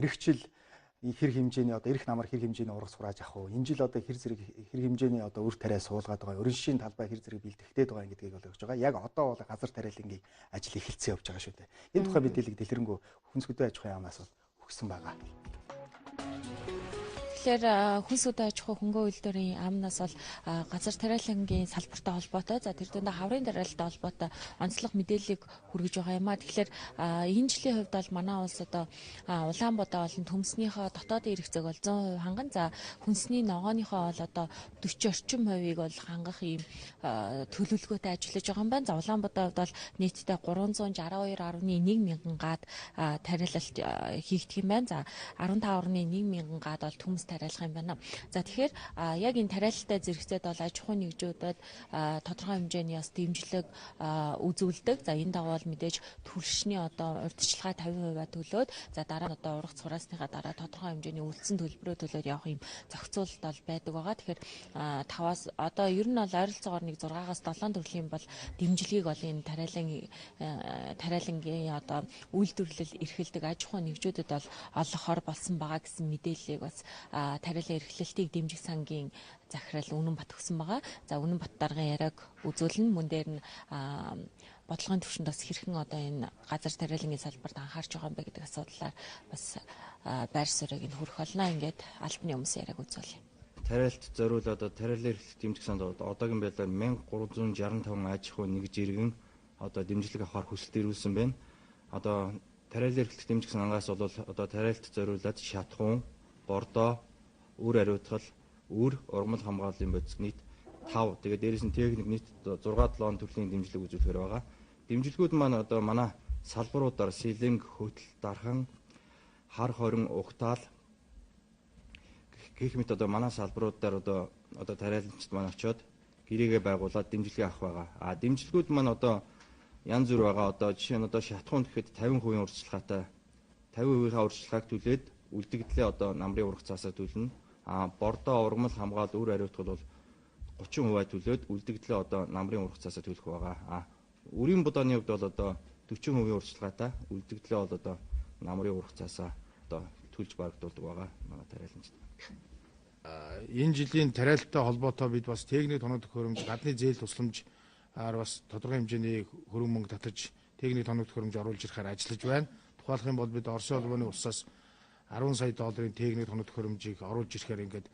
эх жил хэр хэмжээний одоо эрх намар хэр хэмжээний ураг сурааж авах уу? Энэ жил одоо хэр зэрэг хэр хэмжээний одоо үр тариа суулгаад байгаа. Өрн шишийн талбай хэр зэрэг бэлтгэгдээд байгаа гэдгийг бол өгж байгаа. Яг одоо бол газар тариалангийн ажил эхэлсэн явж байгаа шүү дээ. Энэ тухай мэдээлэл дэлгэрэнгүй хүнс хөдөө аж ахуйн яамнаас өгсөн байгаа. Тэгэхээр хүнс хөдөө аж ахуй хөнгөө үйлдвэрийн амнаас бол газар тариалангийн салбартай холбоотой, за тэр дэндээ хаврын тариалалтай холбоотой онцлог мэдээллийг хүргэж байгаа юм а. Тэгэхээр энэ жилийн хувьд бол манай улс одоо Улаанбаатар болон төмснийхөө дотоодын эрх зэг бол 100% ханган, за хүнсний ногооныхоо бол одоо 40 орчим хувийг бол хангах ийм төлөвлөгөөтэй ажиллаж байгаа юм байна. За Улаанбаатарт бол нийтдээ 362.1 мянган гад тариалалт хийгдэх юм байна. За 15.1 мянган гад бол төмс тариалах юм байна. За тэгэхээр яг энэ тариалалтай зэрэгцээд бол аж ахуйн нэгжүүдэд тодорхой хэмжээний бас дэмжлэг үзүүлдэг. За энэ дагуу бол мэдээж түлшний одоо урьдчилгаа 50% төлөөд, за дараа нь одоо ургац хураасныхаа дараа тодорхой хэмжээний үлдсэн төлбөрөө төлөөд явах юм зохицуулалт бол байдаг байгаа. Тэгэхээр 5-аас одоо ер нь бол ойролцоогоор нэг 6-аас 7 төрлийн бол дэмжлэгийг бол энэ тариалангийн одоо үйлдвэрлэл эрхэлдэг аж ахуйн нэгжүүдэд бол олгохоор болсон байгаа гэсэн мэдээллийг бас тариалан эрхлэлтийг дэмжих сангийн захирал Үнэнбат өгсөн байгаа. За Үнэнбат даргын яриаг үзүүлнэ. Мөн дээр нь бодлогын түвшинд бас хэрхэн одоо энэ газар тариалангийн салбарт анхаарч байгаа юм бэ гэдэг асуудлаар бас байр суурийг нь хүрэх болно. Ингээд албаны өмнөөс яриаг үзүүлье. Тариалт зориул одоо тариалан эрхлэлт дэмжих санд одоогийн байдлаар 1365 аж ахуй нэгж иргэн одоо дэмжлэг авахар хүсэлт ирүүлсэн байна. Одоо тариалан эрхлэлт дэмжих сангаас бол одоо тариалт зориулаад шатхуун, бордоо, үр ариутгал, үр ургамал хамгааллын бодис нийт 5. Тэгээд дээрээс нь техник нийт 6-7 төрлийн дэмжлэг үзүүлэхээр байгаа. Дэмжлэгүүд маань одоо манай салбаруудаар сэлэнг, хөтөл, дархан, хар хорин, угтаал гэх мэт одоо манай салбаруудаар одоо тариаланчид маань очиод гэрээгээ байгуулад дэмжлэг авах байгаа. Дэмжлэгүүд маань одоо янз бүр байгаа. Одоо жишээ нь одоо шатхуун гэхэд 50% урьдчилгаатай 50%-ийнхаа урьдчилгааг түлээд үлдэгдлээ одоо намрын ургац цаасаа төлнө. Бордоо ургамал хамгаал үр ариутгал бол 30% төлөөд үлдэгдлээ одоо намрын ургац цаасаа төлөх байгаа. Үрийн будооны хувьд бол одоо 40% урьдчилгаатай үлдэгдлээ бол одоо намрын ургац цаасаа одоо төлж барагдуулдаг байгаа манай тариаланчид. Энэ жилийн тариалалтай холбоотой бид бас техник тоног төхөөрөмж, гадны зээл тусламжаар бас тодорхой хэмжээний хөрөнгө мөнгө татаж техник тоног төхөөрөмж оруулж ирэхээр ажиллаж байна. Тухайлх юм бол бид Оросын улбаны улсаас 10 сая долларын техник тоног төхөөрөмжийг оруулж ирэхээр ингээд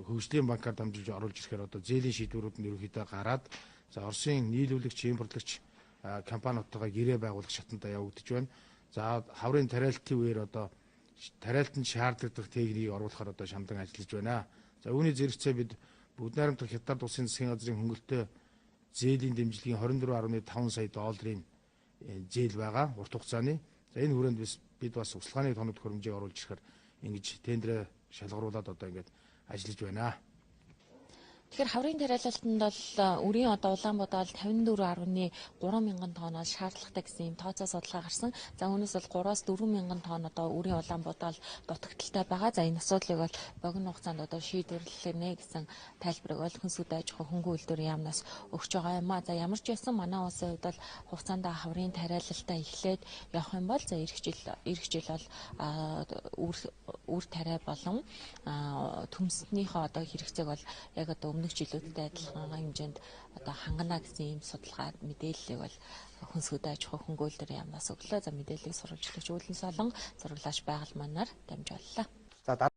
хөгжлийн банкаар дамжуулж оруулж ирэхээр одоо зээлийн шийдвэрүүд нь ерөнхийдөө гараад за Оросын нийлүүлэгч, импортлагч компаниудтайгаа гэрээ байгуулах шатанд явагдаж байна. За хаврын тариалтын үеэр одоо тариалтанд шаардлагатай техникийг оруулахаар одоо шамдан ажиллаж байна. За үүний зэрэгцээ бид Бүгд найрамдах Хятад улсын засгийн газрын хөнгөлөлтөө зээлийн дэмжлэгийн 24.5 сая долларын зээл байгаа урт хугацааны. За энэ хүрээнд бид бас услаханы тоног төхөөрөмжийг оруулж ирэхээр ингэж тендерээ шалгаруулад одоо ингэж ажиллаж байна. Тэгэхээр хаврын тариалалтанд бол үрийн одоо Улаанбаатар 54.3 мянган тонноос шаардлагатай гэсэн юм тооцоо судалгаа гарсан. За үүнээс бол 3-аас 4 мянган тонн одоо үрийн Улаанбаатар дутагдaltaй байгаа. За энэ асуудлыг бол богино хугацаанд одоо шийдвэрлэнэ гэсэн тайлбарыг бол Хүнс хөдөө аж ахуй хөнгөн үйлдвэрийн яамнаас өгч байгаа юм а. За ямар ч байсан манай улсын хувьд бол хугацаанд хаврын тариалалтаа эхлээд явах юм бол за эх жил бол үр тариа болон төмснийхөө одоо хэрэгцээг бол яг одоо өмнөх жилүүдэд адилхан хэмжээнд одоо хангана гэсэн ийм судалгаа мэдээллийг бол Хүнс хөдөө аж ахуй хөнгөн үйлдвэрийн яамнаас өглөө. За мэдээллийг сурвалжлагч Үүлэн Солон, зураглаач Байгаль манаар дамжууллаа.